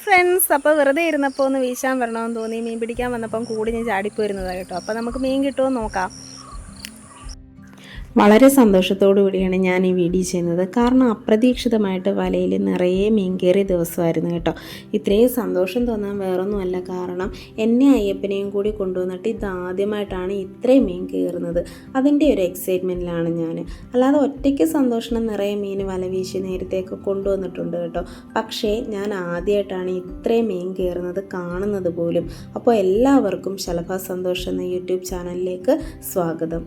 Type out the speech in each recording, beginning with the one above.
Friends, അപ്പോൾ വെറുതെ ഇരുന്നപ്പോൾ ഒന്ന് വീശാൻ വരണമെന്ന് തോന്നി. മീൻ പിടിക്കാൻ വന്നപ്പം കൂടി ഞാൻ ചാടിപ്പോയിരുന്നതാണ് കേട്ടോ. അപ്പോൾ നമുക്ക് മീൻ കിട്ടുമോ നോക്കാം. വളരെ സന്തോഷത്തോടു കൂടിയാണ് ഞാൻ ഈ വീഡിയോ ചെയ്യുന്നത്. കാരണം അപ്രതീക്ഷിതമായിട്ട് വലയിൽ നിറയെ മീൻ കയറിയ ദിവസമായിരുന്നു കേട്ടോ. ഇത്രയും സന്തോഷം തോന്നാൻ വേറൊന്നുമല്ല, കാരണം എന്നെ അയ്യപ്പനെയും കൂടി കൊണ്ടുവന്നിട്ട് ഇതാദ്യമായിട്ടാണ് ഇത്രയും മീൻ കയറുന്നത്. അതിൻ്റെ ഒരു എക്സൈറ്റ്മെൻറ്റിലാണ് ഞാൻ. അല്ലാതെ ഒറ്റയ്ക്ക് സന്തോഷം നിറയെ മീൻ വല വീശി നേരത്തെയൊക്കെ കൊണ്ടുവന്നിട്ടുണ്ട് കേട്ടോ. പക്ഷേ ഞാൻ ആദ്യമായിട്ടാണ് ഇത്രയും മീൻ കയറുന്നത് കാണുന്നത് പോലും. അപ്പോൾ എല്ലാവർക്കും ശലഭ സന്തോഷം എന്ന യൂട്യൂബ് ചാനലിലേക്ക് സ്വാഗതം.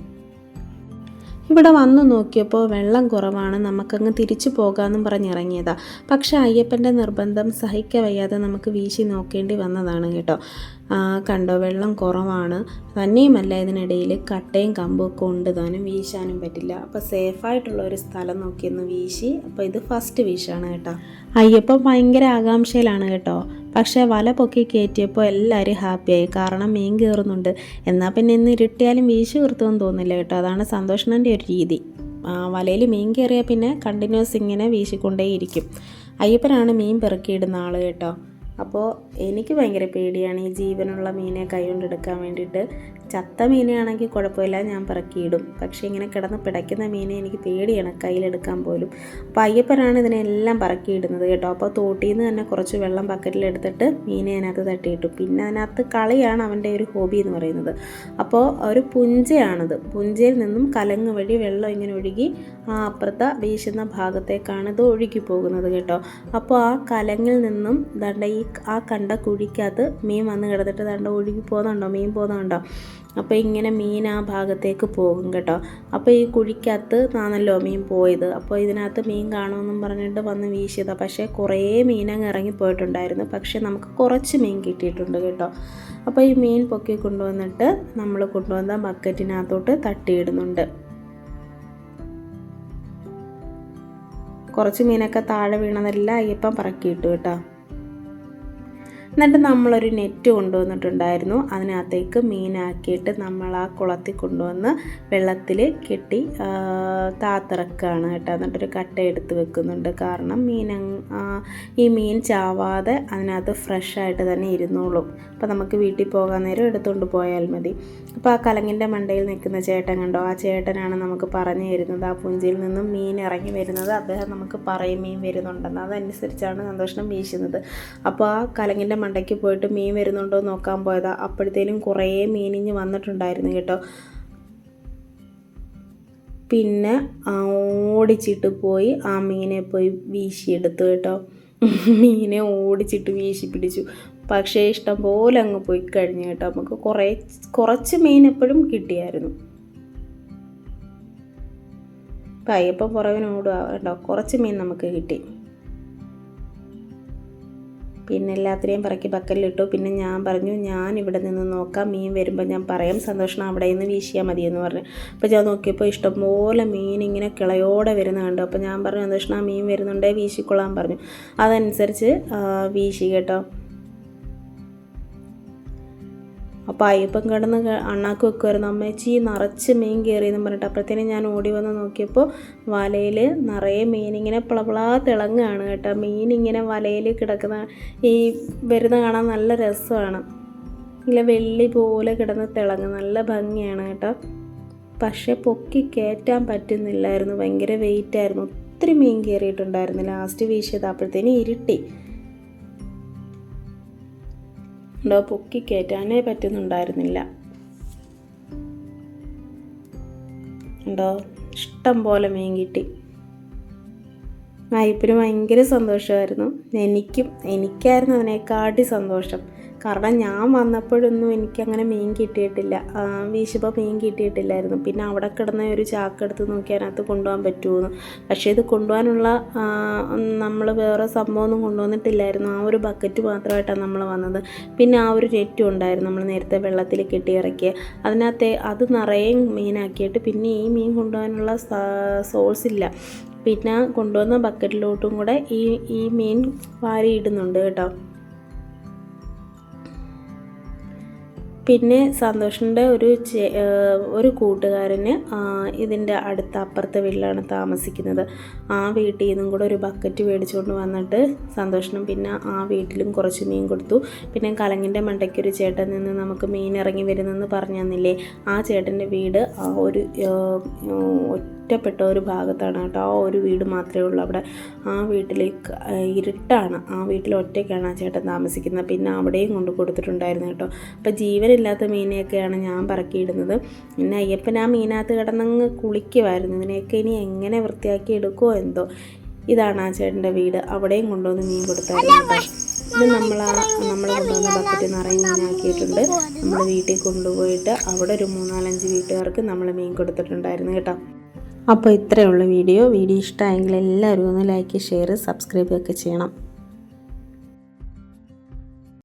ഇവിടെ വന്നു നോക്കിയപ്പോൾ വെള്ളം കുറവാണ്, നമുക്കങ്ങ് തിരിച്ചു പോകാമെന്നും പറഞ്ഞിറങ്ങിയതാണ്. പക്ഷേ അയ്യപ്പൻ്റെ നിർബന്ധം സഹിക്കവയ്യാതെ നമുക്ക് വീശി നോക്കേണ്ടി വന്നതാണ് കേട്ടോ. കണ്ടോ, വെള്ളം കുറവാണ്. തന്നെയുമല്ല, ഇതിനിടയിൽ കട്ടയും കമ്പും ഒക്കെ ഉണ്ട്, താനും വീശാനും പറ്റില്ല. അപ്പോൾ സേഫായിട്ടുള്ള ഒരു സ്ഥലം നോക്കിയൊന്ന് വീശി. അപ്പോൾ ഇത് ഫസ്റ്റ് വീശാണ് കേട്ടോ. അയ്യപ്പൻ ഭയങ്കര ആകാംക്ഷയിലാണ് കേട്ടോ. പക്ഷേ വല പൊക്കി കയറ്റിയപ്പോൾ എല്ലാവരും ഹാപ്പിയായി, കാരണം മീൻ കയറുന്നുണ്ട്. എന്നാൽ പിന്നെ ഇന്ന് ഇരുട്ടിയാലും വീശി കീർത്തുമെന്ന് തോന്നില്ല കേട്ടോ. അതാണ് സന്തോഷൻ്റെ ഒരു രീതി. വലയിൽ മീൻ കയറിയാൽ പിന്നെ കണ്ടിന്യൂസ് ഇങ്ങനെ വീശിക്കൊണ്ടേയിരിക്കും. അയ്യപ്പനാണ് മീൻ പെറുക്കിയിടുന്ന ആൾ കേട്ടോ. അപ്പോൾ എനിക്ക് ഭയങ്കര പേടിയാണ് ഈ ജീവനുള്ള മീനെ കൈകൊണ്ടെടുക്കാൻ വേണ്ടിയിട്ട്. ചത്ത മീനാണെങ്കിൽ കുഴപ്പമില്ല, ഞാൻ പറക്കിയിടും. പക്ഷേ ഇങ്ങനെ കിടന്ന് പിടയ്ക്കുന്ന മീനെ എനിക്ക് പേടിയാണ് കയ്യിലെടുക്കാൻ പോലും. അപ്പോൾ അയ്യപ്പനാണ് ഇതിനെല്ലാം പറക്കിയിടുന്നത് കേട്ടോ. അപ്പോൾ തോട്ടിൽ നിന്ന് തന്നെ കുറച്ച് വെള്ളം ബക്കറ്റിലെടുത്തിട്ട് മീനെ അതിനകത്ത് തട്ടിയിട്ടു. പിന്നെ അതിനകത്ത് കളിയാണ് അവൻ്റെ ഒരു ഹോബി എന്ന് പറയുന്നത്. അപ്പോൾ ഒരു പുഞ്ചയാണിത്. പുഞ്ചയിൽ നിന്നും കലങ്ങ് വഴി വെള്ളം ഇങ്ങനെ ഒഴുകി ആ അപ്പുറത്തെ വീശുന്ന ഭാഗത്തേക്കാണ് ഇത് ഒഴുകി പോകുന്നത് കേട്ടോ. അപ്പോൾ ആ കലങ്ങിൽ നിന്നും ദണ്ട ഈ ആ കണ്ട കുഴിക്കകത്ത് മീൻ വന്ന് കിടന്നിട്ട് ദണ്ട ഒഴുകി പോകുന്നുണ്ടോ, മീൻ പോകുന്നുണ്ടോ. അപ്പോൾ ഇങ്ങനെ മീൻ ആ ഭാഗത്തേക്ക് പോകും കേട്ടോ. അപ്പോൾ ഈ കുഴിക്കകത്ത് ആണല്ലോ മീൻ പോയത്. അപ്പോൾ ഇതിനകത്ത് മീൻ കാണുമെന്നും പറഞ്ഞിട്ട് വന്ന് വീശിയതാണ്. പക്ഷേ കുറേ മീനങ്ങ് ഇറങ്ങിപ്പോയിട്ടുണ്ടായിരുന്നു. പക്ഷേ നമുക്ക് കുറച്ച് മീൻ കിട്ടിയിട്ടുണ്ട് കേട്ടോ. അപ്പോൾ ഈ മീൻ പൊക്കി കൊണ്ടുവന്നിട്ട് നമ്മൾ കൊണ്ടുവന്ന ബക്കറ്റിനകത്തോട്ട് തട്ടിയിടുന്നുണ്ട്. കുറച്ച് മീനൊക്കെ താഴെ വീണതെല്ലാം അയ്യപ്പൻ പറക്കിയിട്ടു കേട്ടോ. എന്നിട്ട് നമ്മളൊരു നെറ്റ് കൊണ്ടുവന്നിട്ടുണ്ടായിരുന്നു. അതിനകത്തേക്ക് മീനാക്കിയിട്ട് നമ്മൾ ആ കുളത്തിൽ കൊണ്ടുവന്ന് വെള്ളത്തിൽ കെട്ടി താത്തിറക്കുകയാണ് കേട്ടോ. എന്നിട്ടൊരു കട്ട എടുത്ത് വെക്കുന്നുണ്ട്. കാരണം ഈ മീൻ ചാവാതെ അതിനകത്ത് ഫ്രഷായിട്ട് തന്നെ ഇരുന്നോളും. അപ്പോൾ നമുക്ക് വീട്ടിൽ പോകാൻ നേരം എടുത്തുകൊണ്ട് പോയാൽ മതി. അപ്പോൾ ആ കലങ്ങിൻ്റെ മണ്ടയിൽ നിൽക്കുന്ന ചേട്ടൻ കണ്ടോ, ആ ചേട്ടനാണ് നമുക്ക് പറഞ്ഞു തരുന്നത്. ആ പുഞ്ചയിൽ നിന്നും മീൻ ഇറങ്ങി വരുന്നത് അദ്ദേഹം നമുക്ക് പറയും മീൻ വരുന്നുണ്ടെന്ന്. അതനുസരിച്ചാണ് സന്തോഷം വീശുന്നത്. അപ്പോൾ ആ കലങ്ങിൻ്റെ മണ്ടയ്ക്ക് പോയിട്ട് മീൻ വരുന്നുണ്ടോ നോക്കാൻ പോയതാണ്. അപ്പോഴത്തേനും കുറേ മീനിഞ്ഞ് വന്നിട്ടുണ്ടായിരുന്നു കേട്ടോ. പിന്നെ ഓടിച്ചിട്ട് പോയി ആ മീനെ പോയി വീശിയെടുത്തു കേട്ടോ. മീനെ ഓടിച്ചിട്ട് വീശി പിടിച്ചു. പക്ഷേ ഇഷ്ടം പോലെ അങ്ങ് പോയി കഴിഞ്ഞു കേട്ടോ. നമുക്ക് കുറച്ച് മീൻ എപ്പോഴും കിട്ടിയായിരുന്നു. അയ്യപ്പം പുറവിനോടുക കേട്ടോ. കുറച്ച് മീൻ നമുക്ക് കിട്ടി. പിന്നെ എല്ലാത്തിനെയും പറക്കി ബക്കറ്റിലിട്ടു. പിന്നെ ഞാൻ പറഞ്ഞു, ഞാൻ ഇവിടെ നിന്ന് നോക്കാം, മീൻ വരുമ്പോൾ ഞാൻ പറയാം, സന്തോഷം അവിടെ നിന്ന് വീശിയാൽ മതിയെന്ന് പറഞ്ഞു. അപ്പോൾ ഞാൻ നോക്കിയപ്പോൾ ഇഷ്ടംപോലെ മീൻ ഇങ്ങനെ കിളയോടെ വരുന്ന കണ്ടു. അപ്പോൾ ഞാൻ പറഞ്ഞു, സന്തോഷം ആ മീൻ വരുന്നുണ്ടേ വീശിക്കൊള്ളാൻ പറഞ്ഞു. അതനുസരിച്ച് വീശി കേട്ടോ. അപ്പോൾ അയ്യപ്പൻ കിടന്ന് അണ്ണാക്ക് വെക്കുമായിരുന്നു, അമ്മേച്ചി നിറച്ച് മീൻ കയറിയെന്ന് പറഞ്ഞിട്ട്. അപ്പോഴത്തേനും ഞാൻ ഓടി വന്ന് നോക്കിയപ്പോൾ വലയിൽ നിറയെ മീനിങ്ങനെ പിളപിളാ തിളങ്ങുകയാണ് കേട്ടോ. മീനിങ്ങനെ വലയിൽ കിടക്കുന്ന ഈ വരുന്ന കാണാൻ നല്ല രസമാണ്. ഇല്ല വെള്ളി പോലെ കിടന്ന് തിളങ്ങും, നല്ല ഭംഗിയാണ് കേട്ടോ. പക്ഷേ പൊക്കി കയറ്റാൻ പറ്റുന്നില്ലായിരുന്നു, ഭയങ്കര വെയിറ്റായിരുന്നു. ഒത്തിരി മീൻ കയറിയിട്ടുണ്ടായിരുന്നു. ലാസ്റ്റ് വീശിയത് അപ്പോഴത്തേനും ഇരുട്ടി ഉണ്ടോ, പൊക്കി കയറ്റാനേ പറ്റുന്നുണ്ടായിരുന്നില്ല ഉണ്ടോ. ഇഷ്ടം പോലെ മീൻ കിട്ടി. അയ്യപ്പന് ഭയങ്കര സന്തോഷമായിരുന്നു. എനിക്കായിരുന്നു അതിനെക്കാട്ടി സന്തോഷം. കാരണം ഞാൻ വന്നപ്പോഴൊന്നും എനിക്കങ്ങനെ മീൻ കിട്ടിയിട്ടില്ല, വീശുമ്പോൾ മീൻ കിട്ടിയിട്ടില്ലായിരുന്നു. പിന്നെ അവിടെ കിടന്ന ഒരു ചാക്കെടുത്ത് നോക്കി അതിനകത്ത് കൊണ്ടുപോകാൻ പറ്റുമെന്ന്. പക്ഷേ ഇത് കൊണ്ടുപോകാനുള്ള നമ്മൾ വേറെ സംഭവമൊന്നും കൊണ്ടുവന്നിട്ടില്ലായിരുന്നു. ആ ഒരു ബക്കറ്റ് മാത്രമായിട്ടാണ് നമ്മൾ വന്നത്. പിന്നെ ആ ഒരു നെറ്റും ഉണ്ടായിരുന്നു നമ്മൾ നേരത്തെ വെള്ളത്തിൽ കെട്ടി ഇറക്കിയ. അതിനകത്ത് അത് നിറയെ മീനാക്കിയിട്ട് പിന്നെ ഈ മീൻ കൊണ്ടുപോകാനുള്ള സോഴ്സ് ഇല്ല. പിന്നെ കൊണ്ടുവന്ന ബക്കറ്റിലോട്ടും കൂടെ ഈ മീൻ വാരിയിടുന്നുണ്ട് കേട്ടോ. പിന്നെ സന്തോഷിൻ്റെ ഒരു കൂട്ടുകാരന് ഇതിൻ്റെ അടുത്ത അപ്പുറത്തെ വീട്ടിലാണ് താമസിക്കുന്നത്. ആ വീട്ടിൽ നിന്നും കൂടെ ഒരു ബക്കറ്റ് മേടിച്ചുകൊണ്ട് വന്നിട്ട് സന്തോഷിനും പിന്നെ ആ വീട്ടിലും കുറച്ച് മീൻ കൊടുത്തു. പിന്നെ കലങ്ങിൻ്റെ മണ്ടയ്ക്കൊരു ചേട്ടൻ നിന്ന് നമുക്ക് മീൻ ഇറങ്ങി വരുന്നെന്ന് പറഞ്ഞു തന്നില്ലേ, ആ ചേട്ടൻ്റെ വീട് ആ ഒരു ഒറ്റപ്പെട്ട ഒരു ഭാഗത്താണ് കേട്ടോ. ആ ഒരു വീട് മാത്രമേ ഉള്ളൂ അവിടെ. ആ വീട്ടിലേക്ക് ഇരുട്ടാണ്, ആ വീട്ടിൽ ഒറ്റയ്ക്കാണ് ആ ചേട്ടൻ താമസിക്കുന്നത്. പിന്നെ അവിടെയും കൊണ്ട് കൊടുത്തിട്ടുണ്ടായിരുന്നു കേട്ടോ. അപ്പോൾ ജീവനില്ലാത്ത മീനെയൊക്കെയാണ് ഞാൻ പറക്കിയിടുന്നത്. പിന്നെ അയ്യപ്പൻ ആ മീനകത്ത് കിടന്നങ്ങ് കുളിക്കുമായിരുന്നു. ഇതിനെയൊക്കെ ഇനി എങ്ങനെ വൃത്തിയാക്കി എടുക്കുമോ എന്തോ. ഇതാണ് ആ ചേട്ടൻ്റെ വീട്, അവിടെയും കൊണ്ടുവന്ന് മീൻ കൊടുത്തായിരുന്നു കേട്ടോ. ഇത് നമ്മൾ കൊണ്ടുവന്ന ബക്കറ്റ് നിറയെ മീനാക്കിയിട്ടുണ്ട്. നമ്മൾ വീട്ടിൽ കൊണ്ടുപോയിട്ട് അവിടെ ഒരു 3-4-5 വീട്ടുകാർക്ക് നമ്മൾ മീൻ കൊടുത്തിട്ടുണ്ടായിരുന്നു കേട്ടോ. അപ്പോൾ ഇത്രയുള്ള വീഡിയോ ഇഷ്ടമായെങ്കിൽ എല്ലാവരും ഒന്ന് ലൈക്ക്, ഷെയർ, സബ്സ്ക്രൈബ് ഒക്കെ ചെയ്യണം.